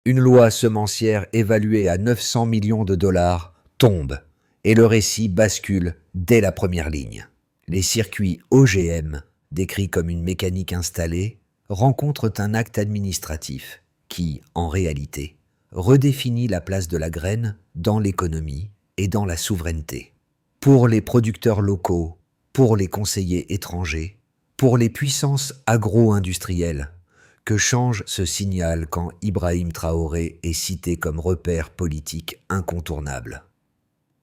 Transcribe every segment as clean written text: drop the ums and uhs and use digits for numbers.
Une loi semencière évaluée à 900 millions de dollars tombe et le récit bascule dès la première ligne. Les circuits OGM, décrits comme une mécanique installée, rencontrent un acte administratif qui, en réalité, redéfinit la place de la graine dans l'économie et dans la souveraineté. Pour les producteurs locaux, pour les conseillers étrangers, pour les puissances agro-industrielles, que change ce signal quand Ibrahim Traoré est cité comme repère politique incontournable?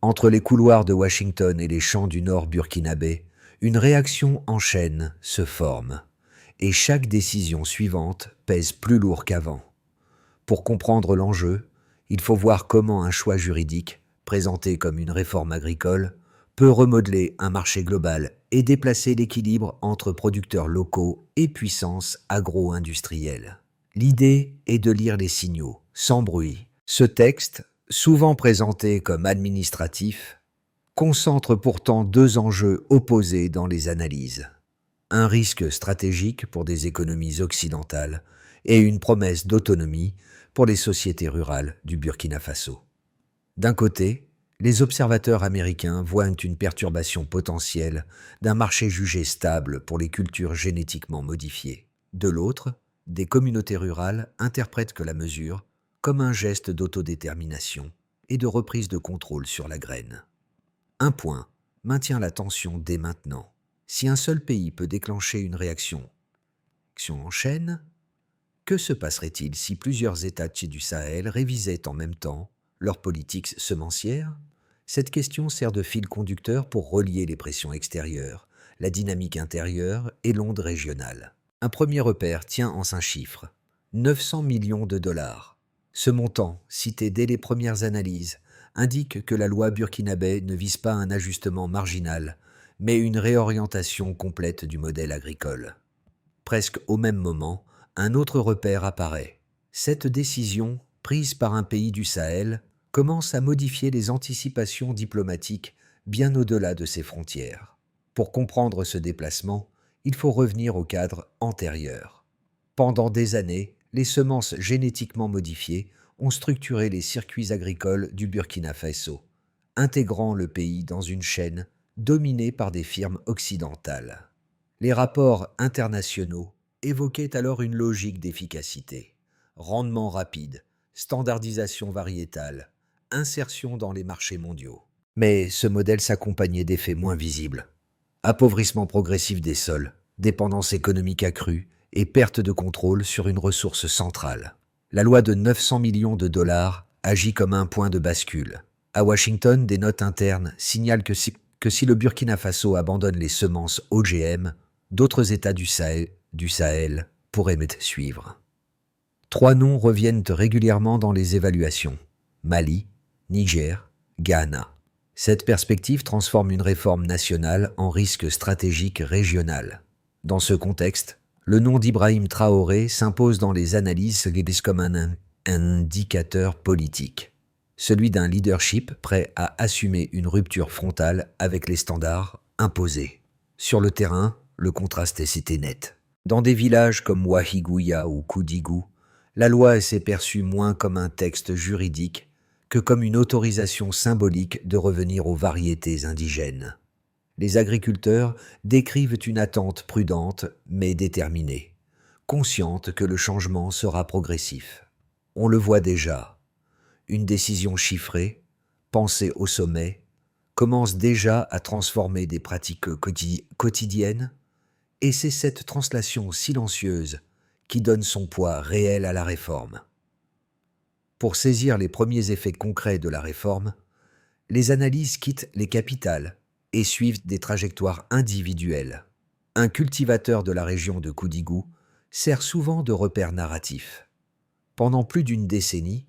Entre les couloirs de Washington et les champs du nord burkinabé, une réaction en chaîne se forme, et chaque décision suivante pèse plus lourd qu'avant. Pour comprendre l'enjeu, il faut voir comment un choix juridique, présenté comme une réforme agricole, peut remodeler un marché global et déplacer l'équilibre entre producteurs locaux et puissances agro-industrielles. L'idée est de lire les signaux, sans bruit. Ce texte, souvent présenté comme administratif, concentre pourtant deux enjeux opposés dans les analyses. Un risque stratégique pour des économies occidentales et une promesse d'autonomie pour les sociétés rurales du Burkina Faso. D'un côté, les observateurs américains voient une perturbation potentielle d'un marché jugé stable pour les cultures génétiquement modifiées. De l'autre, des communautés rurales interprètent que la mesure comme un geste d'autodétermination et de reprise de contrôle sur la graine. Un point maintient la tension dès maintenant. Si un seul pays peut déclencher une réaction en chaîne, que se passerait-il si plusieurs États du Sahel révisaient en même temps leur politique semencière? Cette question sert de fil conducteur pour relier les pressions extérieures, la dynamique intérieure et l'onde régionale. Un premier repère tient en un chiffre, 900 millions de dollars. Ce montant, cité dès les premières analyses, indique que la loi burkinabé ne vise pas un ajustement marginal, mais une réorientation complète du modèle agricole. Presque au même moment, un autre repère apparaît. Cette décision, prise par un pays du Sahel, commence à modifier les anticipations diplomatiques bien au-delà de ses frontières. Pour comprendre ce déplacement, il faut revenir au cadre antérieur. Pendant des années, les semences génétiquement modifiées ont structuré les circuits agricoles du Burkina Faso, intégrant le pays dans une chaîne dominée par des firmes occidentales. Les rapports internationaux évoquaient alors une logique d'efficacité, rendement rapide, standardisation variétale, insertion dans les marchés mondiaux. Mais ce modèle s'accompagnait d'effets moins visibles. Appauvrissement progressif des sols, dépendance économique accrue et perte de contrôle sur une ressource centrale. La loi de 900 millions de dollars agit comme un point de bascule. À Washington, des notes internes signalent que si le Burkina Faso abandonne les semences OGM, d'autres États du Sahel pourraient suivre. Trois noms reviennent régulièrement dans les évaluations: Mali, Niger, Ghana. Cette perspective transforme une réforme nationale en risque stratégique régional. Dans ce contexte, le nom d'Ibrahim Traoré s'impose dans les analyses comme un indicateur politique, celui d'un leadership prêt à assumer une rupture frontale avec les standards imposés. Sur le terrain, le contraste était net. Dans des villages comme Ouahigouya ou Koudigou, la loi s'est perçue moins comme un texte juridique que comme une autorisation symbolique de revenir aux variétés indigènes. Les agriculteurs décrivent une attente prudente mais déterminée, consciente que le changement sera progressif. On le voit déjà. Une décision chiffrée, pensée au sommet, commence déjà à transformer des pratiques quotidiennes, et c'est cette translation silencieuse qui donne son poids réel à la réforme. Pour saisir les premiers effets concrets de la réforme, les analyses quittent les capitales et suivent des trajectoires individuelles. Un cultivateur de la région de Koudigou sert souvent de repère narratif. Pendant plus d'une décennie,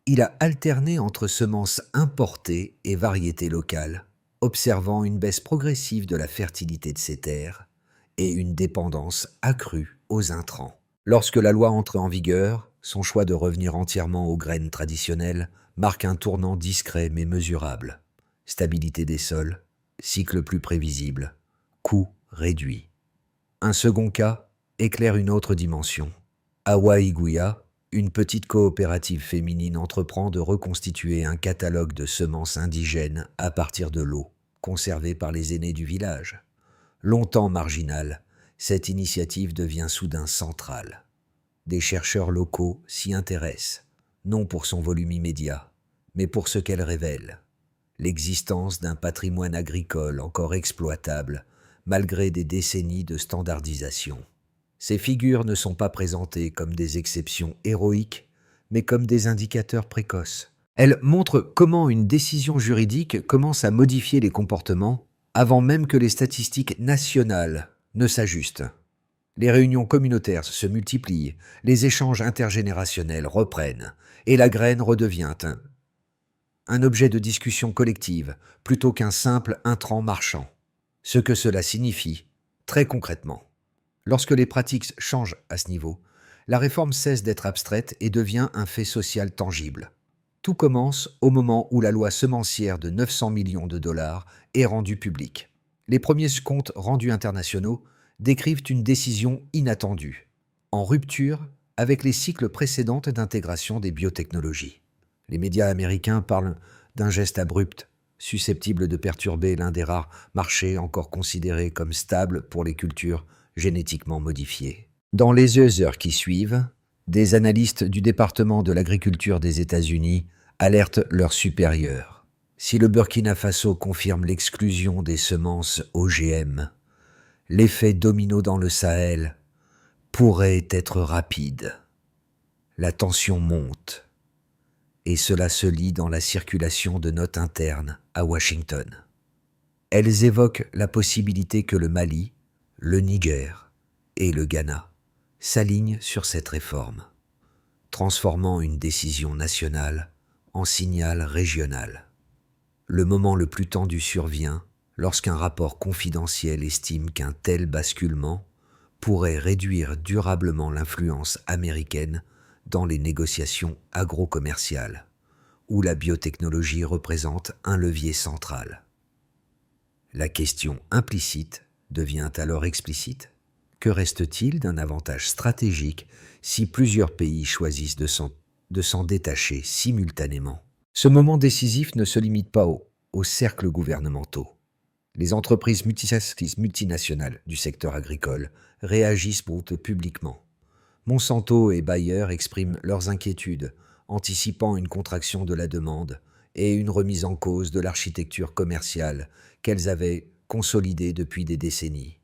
il a alterné entre semences importées et variétés locales, observant une baisse progressive de la fertilité de ses terres et une dépendance accrue aux intrants. Lorsque la loi entre en vigueur, son choix de revenir entièrement aux graines traditionnelles marque un tournant discret mais mesurable. Stabilité des sols, cycle plus prévisible, coût réduit. Un second cas éclaire une autre dimension. À Ouahigouya, Une petite coopérative féminine entreprend de reconstituer un catalogue de semences indigènes à partir de l'eau, conservée par les aînés du village. Longtemps marginale, cette initiative devient soudain centrale. Des chercheurs locaux s'y intéressent, non pour son volume immédiat, mais pour ce qu'elle révèle, l'existence d'un patrimoine agricole encore exploitable, malgré des décennies de standardisation. Ces figures ne sont pas présentées comme des exceptions héroïques, mais comme des indicateurs précoces. Elles montrent comment une décision juridique commence à modifier les comportements avant même que les statistiques nationales ne s'ajustent. Les réunions communautaires se multiplient, les échanges intergénérationnels reprennent, et la graine redevient un objet de discussion collective plutôt qu'un simple intrant marchand. Ce que cela signifie, très concrètement. Lorsque les pratiques changent à ce niveau, la réforme cesse d'être abstraite et devient un fait social tangible. Tout commence au moment où la loi semencière de 900 millions de dollars est rendue publique. Les premiers comptes rendus internationaux décrivent une décision inattendue, en rupture avec les cycles précédents d'intégration des biotechnologies. Les médias américains parlent d'un geste abrupt, susceptible de perturber l'un des rares marchés encore considérés comme stables pour les cultures génétiquement modifiées. Dans les heures qui suivent, des analystes du département de l'agriculture des États-Unis alertent leurs supérieurs. Si le Burkina Faso confirme l'exclusion des semences OGM, l'effet domino dans le Sahel pourrait être rapide. La tension monte, et cela se lit dans la circulation de notes internes à Washington. Elles évoquent la possibilité que le Mali, le Niger et le Ghana s'alignent sur cette réforme, transformant une décision nationale en signal régional. Le moment le plus tendu survient lorsqu'un rapport confidentiel estime qu'un tel basculement pourrait réduire durablement l'influence américaine dans les négociations agro-commerciales, où la biotechnologie représente un levier central. La question implicite devient alors explicite. Que reste-t-il d'un avantage stratégique si plusieurs pays choisissent de s'en détacher simultanément? Ce moment décisif ne se limite pas aux cercles gouvernementaux. Les entreprises multinationales du secteur agricole réagissent publiquement. Monsanto et Bayer expriment leurs inquiétudes, anticipant une contraction de la demande et une remise en cause de l'architecture commerciale qu'elles avaient consolidée depuis des décennies.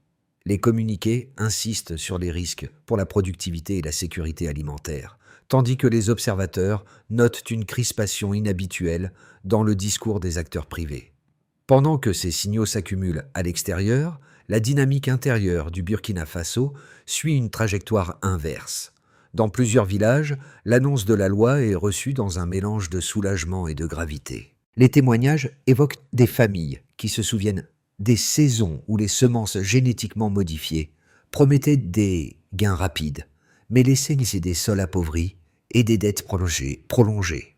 Les communiqués insistent sur les risques pour la productivité et la sécurité alimentaire, tandis que les observateurs notent une crispation inhabituelle dans le discours des acteurs privés. Pendant que ces signaux s'accumulent à l'extérieur, la dynamique intérieure du Burkina Faso suit une trajectoire inverse. Dans plusieurs villages, l'annonce de la loi est reçue dans un mélange de soulagement et de gravité. Les témoignages évoquent des familles qui se souviennent des saisons où les semences génétiquement modifiées promettaient des gains rapides, mais laissaient des sols appauvris et des dettes prolongées.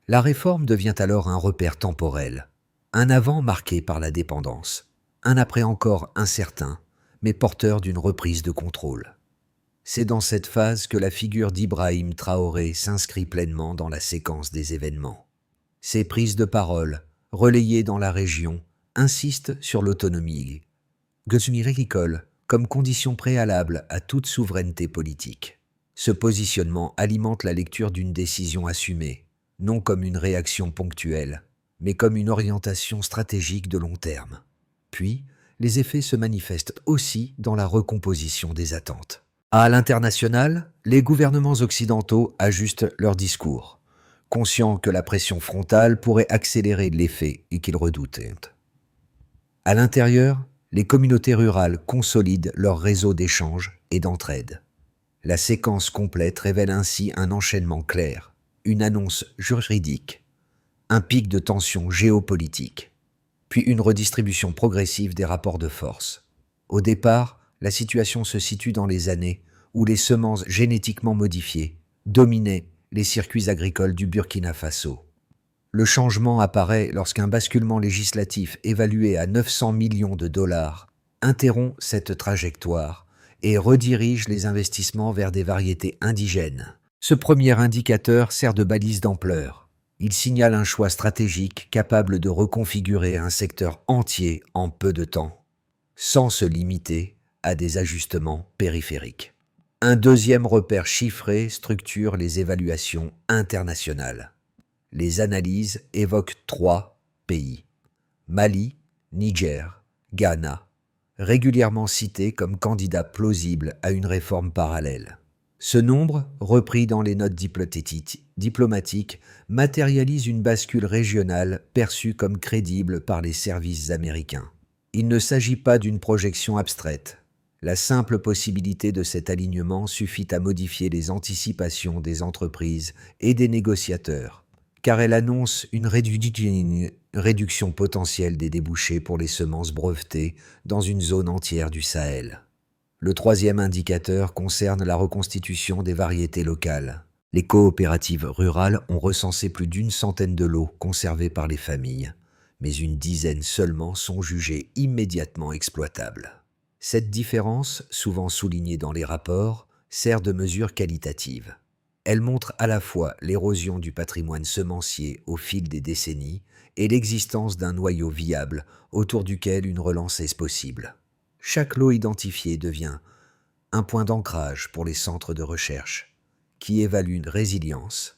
La réforme devient alors un repère temporel, un avant marqué par la dépendance, un après encore incertain, mais porteur d'une reprise de contrôle. C'est dans cette phase que la figure d'Ibrahim Traoré s'inscrit pleinement dans la séquence des événements. Ses prises de parole, relayées dans la région, insistent sur l'autonomie agricole comme condition préalable à toute souveraineté politique. Ce positionnement alimente la lecture d'une décision assumée, non comme une réaction ponctuelle, mais comme une orientation stratégique de long terme. Puis, les effets se manifestent aussi dans la recomposition des attentes. À l'international, les gouvernements occidentaux ajustent leur discours, conscients que la pression frontale pourrait accélérer l'effet et qu'ils redoutent. À l'intérieur, les communautés rurales consolident leur réseau d'échanges et d'entraide. La séquence complète révèle ainsi un enchaînement clair, une annonce juridique, un pic de tension géopolitique, puis une redistribution progressive des rapports de force. Au départ, la situation se situe dans les années où les semences génétiquement modifiées dominaient les circuits agricoles du Burkina Faso. Le changement apparaît lorsqu'un basculement législatif évalué à 900 millions de dollars interrompt cette trajectoire et redirige les investissements vers des variétés indigènes, Ce premier indicateur sert de balise d'ampleur. Il signale un choix stratégique capable de reconfigurer un secteur entier en peu de temps, sans se limiter à des ajustements périphériques. Un deuxième repère chiffré structure les évaluations internationales. Les analyses évoquent 3 pays: Mali, Niger, Ghana, régulièrement cités comme candidats plausibles à une réforme parallèle. Ce nombre, repris dans les notes diplomatiques, matérialise une bascule régionale perçue comme crédible par les services américains. Il ne s'agit pas d'une projection abstraite. La simple possibilité de cet alignement suffit à modifier les anticipations des entreprises et des négociateurs, car elle annonce une réduction potentielle des débouchés pour les semences brevetées dans une zone entière du Sahel. Le troisième indicateur concerne la reconstitution des variétés locales. Les coopératives rurales ont recensé plus d'une centaine de lots conservés par les familles, mais une dizaine seulement sont jugés immédiatement exploitables. Cette différence, souvent soulignée dans les rapports, sert de mesure qualitative. Elle montre à la fois l'érosion du patrimoine semencier au fil des décennies et l'existence d'un noyau viable autour duquel une relance est possible. Chaque lot identifié devient un point d'ancrage pour les centres de recherche, qui évaluent résilience,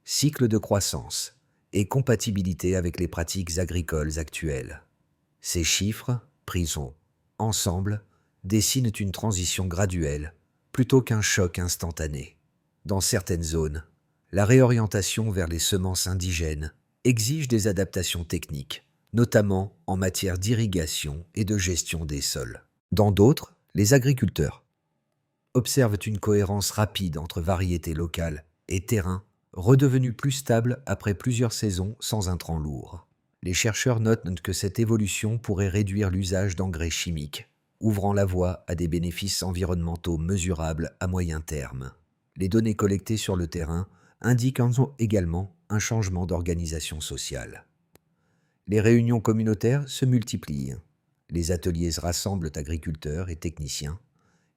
cycle de croissance et compatibilité avec les pratiques agricoles actuelles. Ces chiffres, pris ensemble, dessinent une transition graduelle plutôt qu'un choc instantané. Dans certaines zones, la réorientation vers les semences indigènes exige des adaptations techniques, notamment en matière d'irrigation et de gestion des sols. Dans d'autres, les agriculteurs observent une cohérence rapide entre variétés locales et terrains redevenus plus stables après plusieurs saisons sans intrants lourds. Les chercheurs notent que cette évolution pourrait réduire l'usage d'engrais chimiques, ouvrant la voie à des bénéfices environnementaux mesurables à moyen terme. Les données collectées sur le terrain indiquent également un changement d'organisation sociale. Les réunions communautaires se multiplient. Les ateliers rassemblent agriculteurs et techniciens,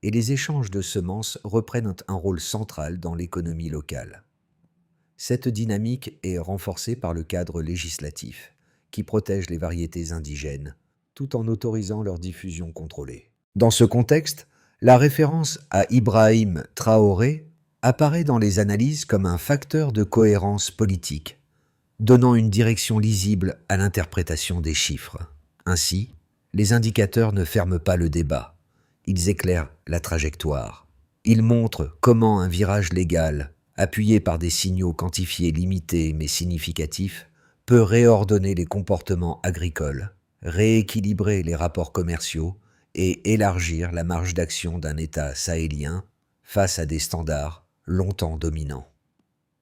et les échanges de semences reprennent un rôle central dans l'économie locale. Cette dynamique est renforcée par le cadre législatif, qui protège les variétés indigènes, tout en autorisant leur diffusion contrôlée. Dans ce contexte, la référence à Ibrahim Traoré apparaît dans les analyses comme un facteur de cohérence politique, donnant une direction lisible à l'interprétation des chiffres. Ainsi, les indicateurs ne ferment pas le débat, ils éclairent la trajectoire. Ils montrent comment un virage légal, appuyé par des signaux quantifiés limités mais significatifs, peut réordonner les comportements agricoles, rééquilibrer les rapports commerciaux et élargir la marge d'action d'un État sahélien face à des standards longtemps dominants.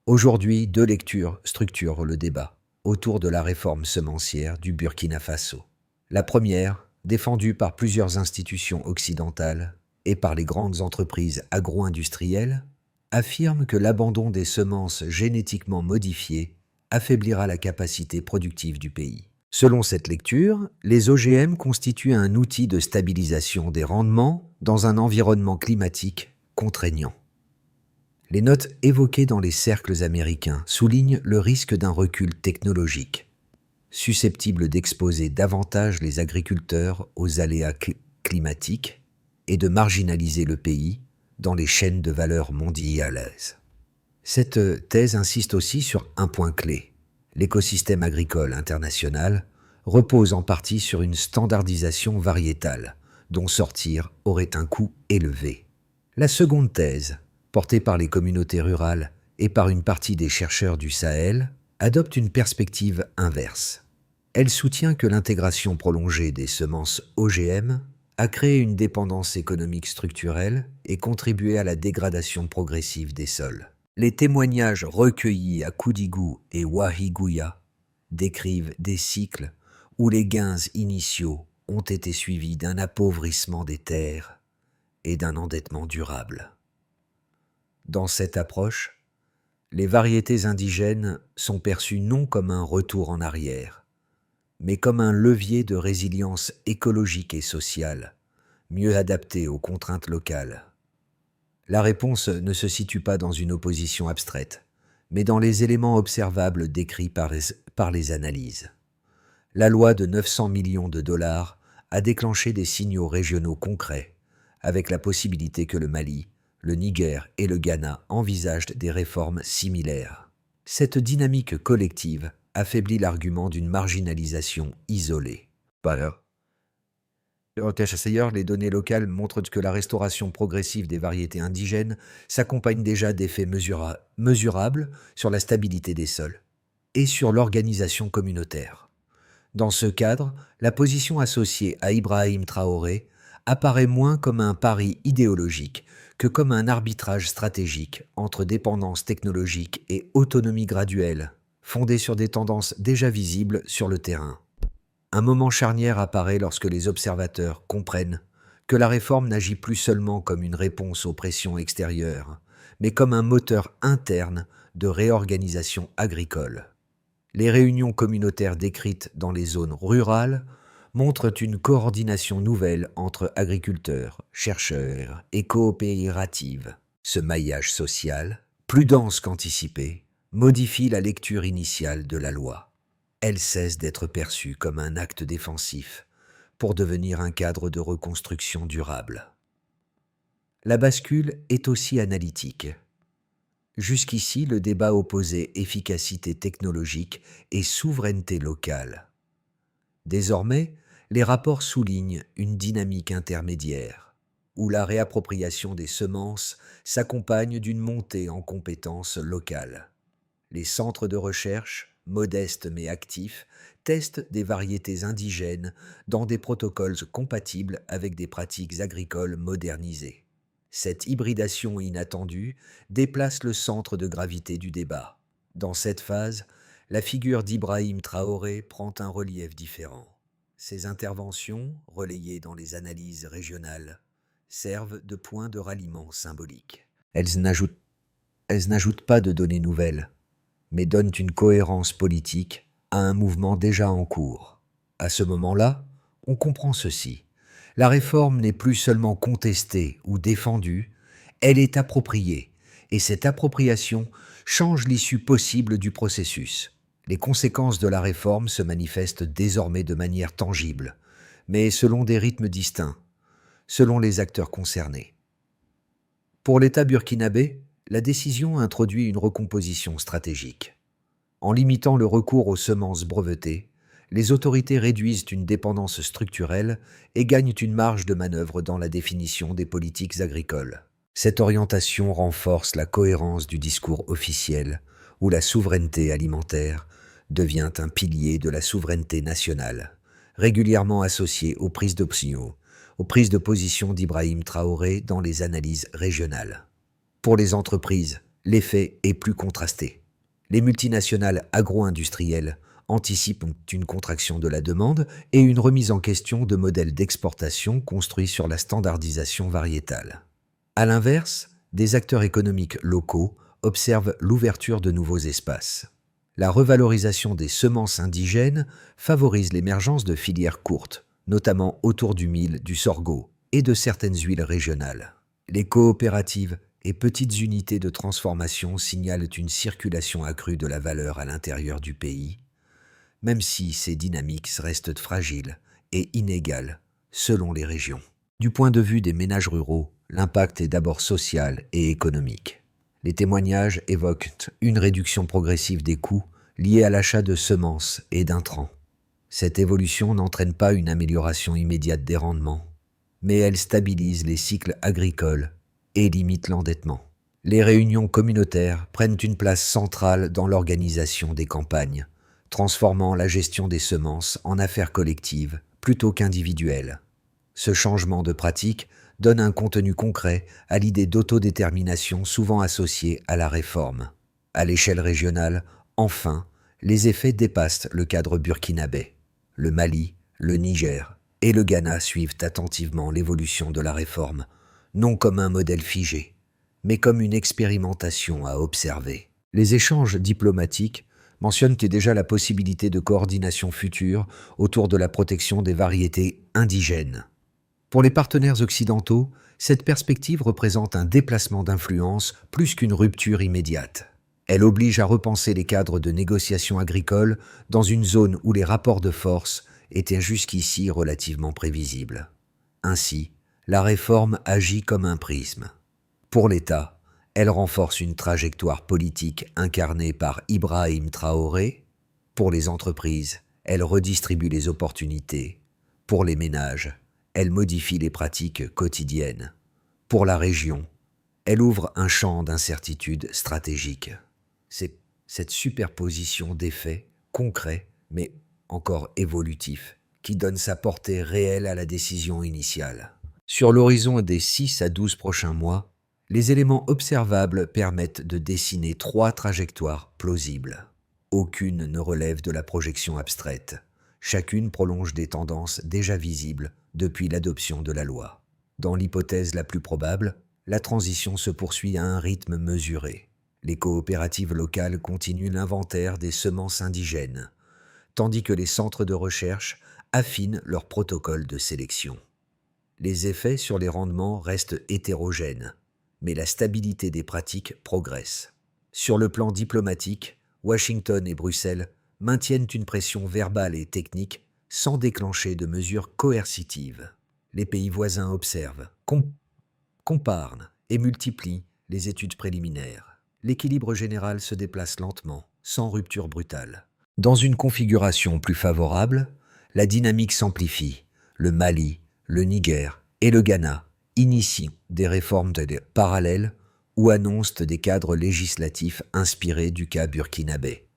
Aujourd'hui, 2 lectures structurent le débat autour de la réforme semencière du Burkina Faso. La première, défendue par plusieurs institutions occidentales et par les grandes entreprises agro-industrielles, affirme que l'abandon des semences génétiquement modifiées affaiblira la capacité productive du pays. Selon cette lecture, les OGM constituent un outil de stabilisation des rendements dans un environnement climatique contraignant. Les notes évoquées dans les cercles américains soulignent le risque d'un recul technologique, susceptible d'exposer davantage les agriculteurs aux aléas climatiques et de marginaliser le pays dans les chaînes de valeur mondiales. Cette thèse insiste aussi sur un point clé. L'écosystème agricole international repose en partie sur une standardisation variétale, dont sortir aurait un coût élevé. La seconde thèse, portée par les communautés rurales et par une partie des chercheurs du Sahel, adopte une perspective inverse. Elle soutient que l'intégration prolongée des semences OGM a créé une dépendance économique structurelle et contribué à la dégradation progressive des sols. Les témoignages recueillis à Koudigou et Wahigouya décrivent des cycles où les gains initiaux ont été suivis d'un appauvrissement des terres et d'un endettement durable. Dans cette approche, les variétés indigènes sont perçues non comme un retour en arrière, mais comme un levier de résilience écologique et sociale, mieux adapté aux contraintes locales. La réponse ne se situe pas dans une opposition abstraite, mais dans les éléments observables décrits par les analyses. La loi de 900 millions de dollars a déclenché des signaux régionaux concrets, avec la possibilité que le Mali, le Niger et le Ghana envisagent des réformes similaires. Cette dynamique collective affaiblit l'argument d'une marginalisation isolée. Ailleurs, les données locales montrent que la restauration progressive des variétés indigènes s'accompagne déjà d'effets mesurables sur la stabilité des sols et sur l'organisation communautaire. Dans ce cadre, la position associée à Ibrahim Traoré apparaît moins comme un pari idéologique que comme un arbitrage stratégique entre dépendance technologique et autonomie graduelle, fondée sur des tendances déjà visibles sur le terrain. Un moment charnière apparaît lorsque les observateurs comprennent que la réforme n'agit plus seulement comme une réponse aux pressions extérieures, mais comme un moteur interne de réorganisation agricole. Les réunions communautaires décrites dans les zones rurales montrent une coordination nouvelle entre agriculteurs, chercheurs et coopératives. Ce maillage social, plus dense qu'anticipé, modifie la lecture initiale de la loi. Elle cesse d'être perçue comme un acte défensif pour devenir un cadre de reconstruction durable. La bascule est aussi analytique. Jusqu'ici, le débat opposait efficacité technologique et souveraineté locale. Désormais, les rapports soulignent une dynamique intermédiaire, où la réappropriation des semences s'accompagne d'une montée en compétences locales. Les centres de recherche, modestes mais actifs, testent des variétés indigènes dans des protocoles compatibles avec des pratiques agricoles modernisées. Cette hybridation inattendue déplace le centre de gravité du débat. Dans cette phase, la figure d'Ibrahim Traoré prend un relief différent. Ses interventions, relayées dans les analyses régionales, servent de point de ralliement symbolique. Elles n'ajoutent pas de données nouvelles, mais donnent une cohérence politique à un mouvement déjà en cours. À ce moment-là, on comprend ceci. La réforme n'est plus seulement contestée ou défendue, elle est appropriée, et cette appropriation change l'issue possible du processus. Les conséquences de la réforme se manifestent désormais de manière tangible, mais selon des rythmes distincts, selon les acteurs concernés. Pour l'État burkinabé, la décision introduit une recomposition stratégique. En limitant le recours aux semences brevetées, les autorités réduisent une dépendance structurelle et gagnent une marge de manœuvre dans la définition des politiques agricoles. Cette orientation renforce la cohérence du discours officiel, où la souveraineté alimentaire devient un pilier de la souveraineté nationale, régulièrement associée aux prises d'option, aux prises de position d'Ibrahim Traoré dans les analyses régionales. Pour les entreprises, l'effet est plus contrasté. Les multinationales agro-industrielles anticipent une contraction de la demande et une remise en question de modèles d'exportation construits sur la standardisation variétale. À l'inverse, des acteurs économiques locaux observent l'ouverture de nouveaux espaces. La revalorisation des semences indigènes favorise l'émergence de filières courtes, notamment autour du mil, du sorgho et de certaines huiles régionales. Les coopératives et petites unités de transformation signalent une circulation accrue de la valeur à l'intérieur du pays, même si ces dynamiques restent fragiles et inégales selon les régions. Du point de vue des ménages ruraux, l'impact est d'abord social et économique. Les témoignages évoquent une réduction progressive des coûts liés à l'achat de semences et d'intrants. Cette évolution n'entraîne pas une amélioration immédiate des rendements, mais elle stabilise les cycles agricoles et limite l'endettement. Les réunions communautaires prennent une place centrale dans l'organisation des campagnes, transformant la gestion des semences en affaire collective plutôt qu'individuelle. Ce changement de pratique donne un contenu concret à l'idée d'autodétermination souvent associée à la réforme. À l'échelle régionale, enfin, les effets dépassent le cadre burkinabé. Le Mali, le Niger et le Ghana suivent attentivement l'évolution de la réforme, non comme un modèle figé, mais comme une expérimentation à observer. Les échanges diplomatiques mentionnent déjà la possibilité de coordination future autour de la protection des variétés indigènes. Pour les partenaires occidentaux, cette perspective représente un déplacement d'influence plus qu'une rupture immédiate. Elle oblige à repenser les cadres de négociation agricole dans une zone où les rapports de force étaient jusqu'ici relativement prévisibles. Ainsi, la réforme agit comme un prisme. Pour l'État, elle renforce une trajectoire politique incarnée par Ibrahim Traoré. Pour les entreprises, elle redistribue les opportunités. Pour les ménages, elle modifie les pratiques quotidiennes. Pour la région, elle ouvre un champ d'incertitude stratégique. C'est cette superposition d'effets concrets, mais encore évolutifs, qui donne sa portée réelle à la décision initiale. Sur l'horizon des 6 à 12 prochains mois, les éléments observables permettent de dessiner 3 trajectoires plausibles. Aucune ne relève de la projection abstraite. Chacune prolonge des tendances déjà visibles depuis l'adoption de la loi. Dans l'hypothèse la plus probable, la transition se poursuit à un rythme mesuré. Les coopératives locales continuent l'inventaire des semences indigènes, tandis que les centres de recherche affinent leurs protocoles de sélection. Les effets sur les rendements restent hétérogènes, mais la stabilité des pratiques progresse. Sur le plan diplomatique, Washington et Bruxelles maintiennent une pression verbale et technique sans déclencher de mesures coercitives. Les pays voisins observent, comparent et multiplient les études préliminaires. L'équilibre général se déplace lentement, sans rupture brutale. Dans une configuration plus favorable, la dynamique s'amplifie. Le Mali, le Niger et le Ghana initient des réformes parallèles ou annoncent des cadres législatifs inspirés du cas burkinabé.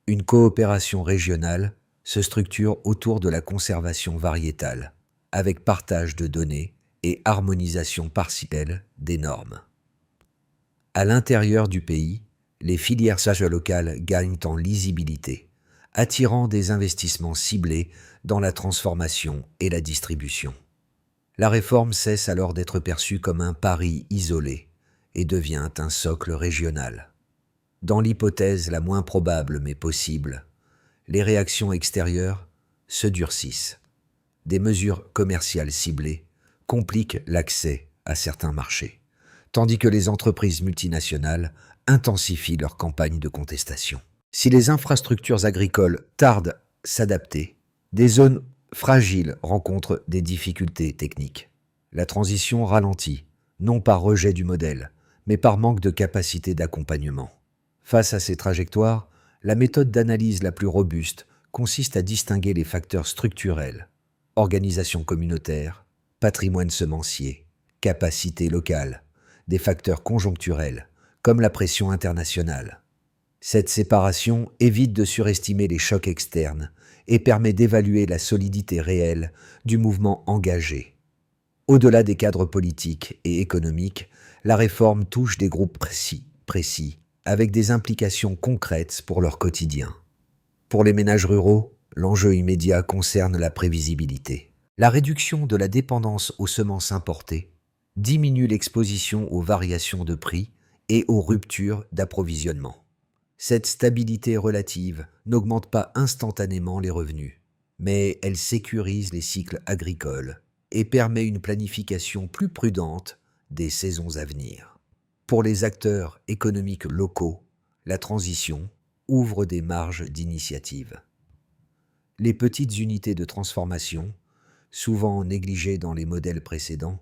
Une coopération régionale se structure autour de la conservation variétale, avec partage de données et harmonisation partielle des normes. À l'intérieur du pays, les filières locales gagnent en lisibilité, attirant des investissements ciblés dans la transformation et la distribution. La réforme cesse alors d'être perçue comme un pari isolé et devient un socle régional. Dans l'hypothèse la moins probable mais possible, les réactions extérieures se durcissent. Des mesures commerciales ciblées compliquent l'accès à certains marchés, tandis que les entreprises multinationales intensifient leur campagne de contestation. Si les infrastructures agricoles tardent à s'adapter, des zones fragiles rencontrent des difficultés techniques. La transition ralentit, non par rejet du modèle, mais par manque de capacité d'accompagnement. Face à ces trajectoires, la méthode d'analyse la plus robuste consiste à distinguer les facteurs structurels, organisation communautaire, patrimoine semencier, capacité locale, des facteurs conjoncturels, comme la pression internationale. Cette séparation évite de surestimer les chocs externes et permet d'évaluer la solidité réelle du mouvement engagé. Au-delà des cadres politiques et économiques, la réforme touche des groupes précis, avec des implications concrètes pour leur quotidien. Pour les ménages ruraux, l'enjeu immédiat concerne la prévisibilité. La réduction de la dépendance aux semences importées diminue l'exposition aux variations de prix et aux ruptures d'approvisionnement. Cette stabilité relative n'augmente pas instantanément les revenus, mais elle sécurise les cycles agricoles et permet une planification plus prudente des saisons à venir. Pour les acteurs économiques locaux, la transition ouvre des marges d'initiative. Les petites unités de transformation, souvent négligées dans les modèles précédents,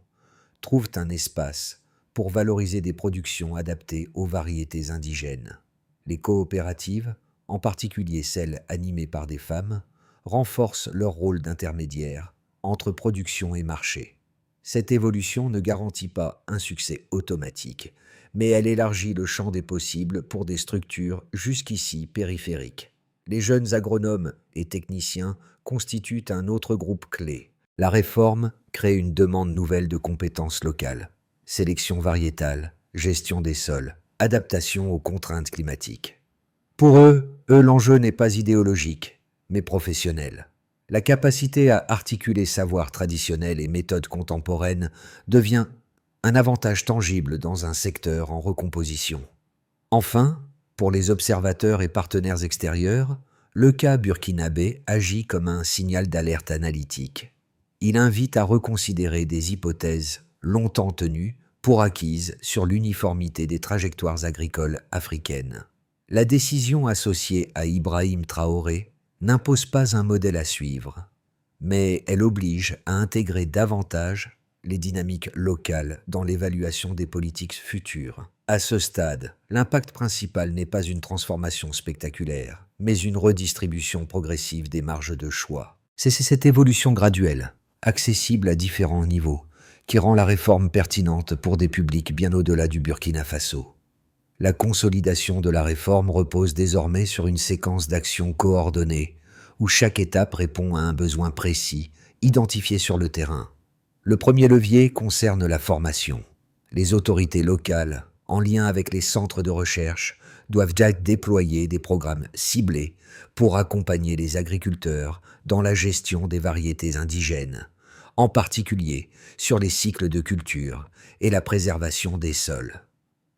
trouvent un espace pour valoriser des productions adaptées aux variétés indigènes. Les coopératives, en particulier celles animées par des femmes, renforcent leur rôle d'intermédiaire entre production et marché. Cette évolution ne garantit pas un succès automatique, mais elle élargit le champ des possibles pour des structures jusqu'ici périphériques. Les jeunes agronomes et techniciens constituent un autre groupe clé. La réforme crée une demande nouvelle de compétences locales, sélection variétale, gestion des sols, adaptation aux contraintes climatiques. Pour eux, l'enjeu n'est pas idéologique, mais professionnel. La capacité à articuler savoir traditionnel et méthodes contemporaines devient un avantage tangible dans un secteur en recomposition. Enfin, pour les observateurs et partenaires extérieurs, le cas burkinabé agit comme un signal d'alerte analytique. il invite à reconsidérer des hypothèses longtemps tenues pour acquises sur l'uniformité des trajectoires agricoles africaines. La décision associée à Ibrahim Traoré n'impose pas un modèle à suivre, mais elle oblige à intégrer davantage les dynamiques locales dans l'évaluation des politiques futures. À ce stade, l'impact principal n'est pas une transformation spectaculaire, mais une redistribution progressive des marges de choix. C'est cette évolution graduelle, accessible à différents niveaux, qui rend la réforme pertinente pour des publics bien au-delà du Burkina Faso. La consolidation de la réforme repose désormais sur une séquence d'actions coordonnées, où chaque étape répond à un besoin précis, identifié sur le terrain. Le premier levier concerne la formation. Les autorités locales, en lien avec les centres de recherche, doivent déployer des programmes ciblés pour accompagner les agriculteurs dans la gestion des variétés indigènes, en particulier sur les cycles de culture et la préservation des sols.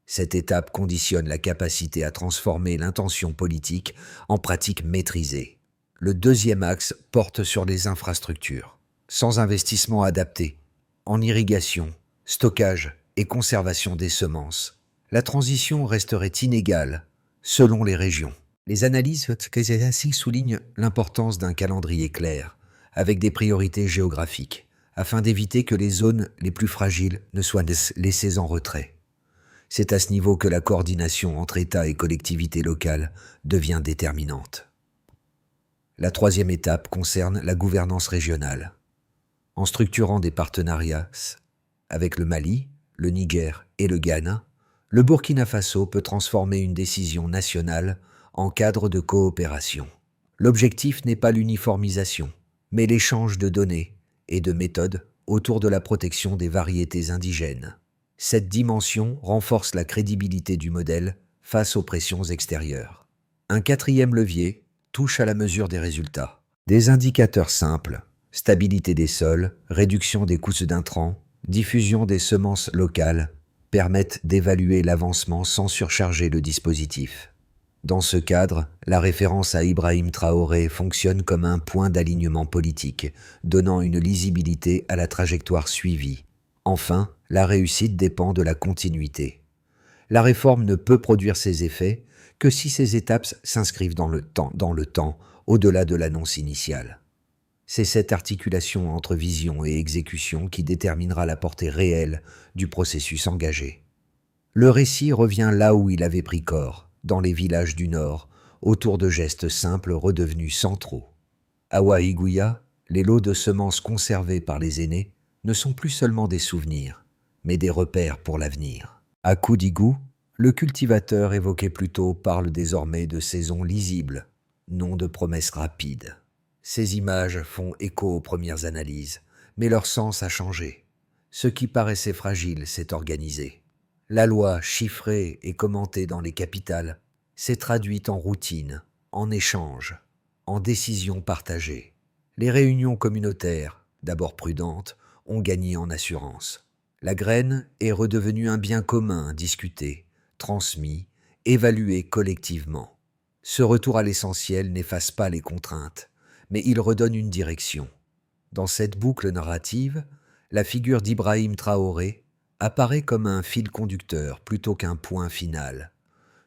Cette étape conditionne la capacité à transformer l'intention politique en pratique maîtrisée. Le deuxième axe porte sur les infrastructures. Sans investissement adapté, en irrigation, stockage et conservation des semences, la transition resterait inégale selon les régions. Les analyses soulignent l'importance d'un calendrier clair, avec des priorités géographiques, afin d'éviter que les zones les plus fragiles ne soient laissées en retrait. C'est à ce niveau que la coordination entre État et collectivités locales devient déterminante. La troisième étape concerne la gouvernance régionale. En structurant des partenariats avec le Mali, le Niger et le Ghana, le Burkina Faso peut transformer une décision nationale en cadre de coopération. L'objectif n'est pas l'uniformisation, mais l'échange de données et de méthodes autour de la protection des variétés indigènes. Cette dimension renforce la crédibilité du modèle face aux pressions extérieures. Un quatrième levier touche à la mesure des résultats. Des indicateurs simples, stabilité des sols, réduction des coûts d'intrants, diffusion des semences locales, permettent d'évaluer l'avancement sans surcharger le dispositif. Dans ce cadre, la référence à Ibrahim Traoré fonctionne comme un point d'alignement politique, donnant une lisibilité à la trajectoire suivie. Enfin, la réussite dépend de la continuité. La réforme ne peut produire ses effets que si ces étapes s'inscrivent dans le temps, au-delà de l'annonce initiale. C'est cette articulation entre vision et exécution qui déterminera la portée réelle du processus engagé. Le récit revient là où il avait pris corps, dans les villages du Nord, autour de gestes simples redevenus centraux. À Ouahigouya, les lots de semences conservés par les aînés ne sont plus seulement des souvenirs, mais des repères pour l'avenir. À Koudigou, le cultivateur évoqué plus tôt parle désormais de saisons lisibles, non de promesses rapides. Ces images font écho aux premières analyses, mais leur sens a changé. Ce qui paraissait fragile s'est organisé. La loi, chiffrée et commentée dans les capitales, s'est traduite en routine, en échange, en décisions partagées. Les réunions communautaires, d'abord prudentes, ont gagné en assurance. La graine est redevenue un bien commun discuté, transmis, évalué collectivement. Ce retour à l'essentiel n'efface pas les contraintes, mais il redonne une direction. Dans cette boucle narrative, la figure d'Ibrahim Traoré apparaît comme un fil conducteur plutôt qu'un point final.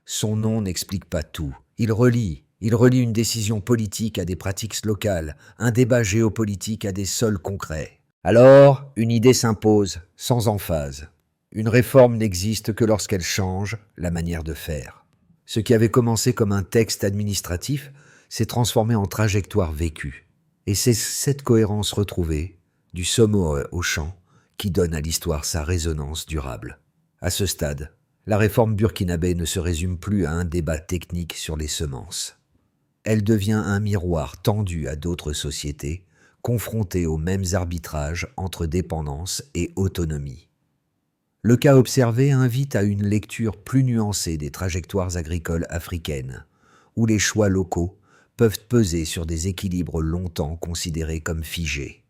Son nom n'explique pas tout. Il relie une décision politique à des pratiques locales, un débat géopolitique à des sols concrets. Alors, une idée s'impose, sans emphase. Une réforme n'existe que lorsqu'elle change la manière de faire. Ce qui avait commencé comme un texte administratif s'est transformé en trajectoire vécue. Et c'est cette cohérence retrouvée, du somme au champ, qui donne à l'histoire sa résonance durable. À ce stade, la réforme burkinabé ne se résume plus à un débat technique sur les semences. Elle devient un miroir tendu à d'autres sociétés, confrontées aux mêmes arbitrages entre dépendance et autonomie. Le cas observé invite à une lecture plus nuancée des trajectoires agricoles africaines, où les choix locaux peuvent peser sur des équilibres longtemps considérés comme figés.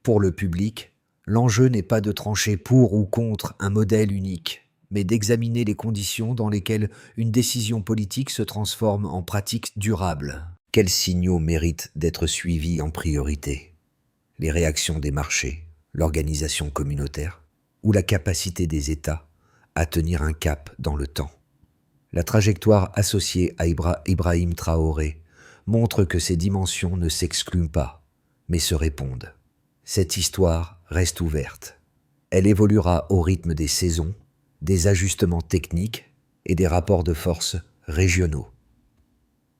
Pour le public, l'enjeu n'est pas de trancher pour ou contre un modèle unique, mais d'examiner les conditions dans lesquelles une décision politique se transforme en pratique durable. Quels signaux méritent d'être suivis en priorité ? les réactions des marchés, l'organisation communautaire ou la capacité des États à tenir un cap dans le temps. La trajectoire associée à Ibrahim Traoré montre que ces dimensions ne s'excluent pas, mais se répondent. Cette histoire reste ouverte. Elle évoluera au rythme des saisons, des ajustements techniques et des rapports de force régionaux.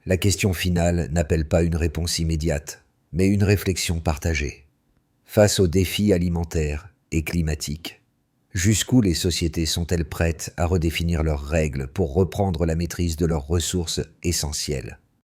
La question finale n'appelle pas une réponse immédiate, mais une réflexion partagée. Face aux défis alimentaires et climatiques, jusqu'où les sociétés sont-elles prêtes à redéfinir leurs règles pour reprendre la maîtrise de leurs ressources essentielles ?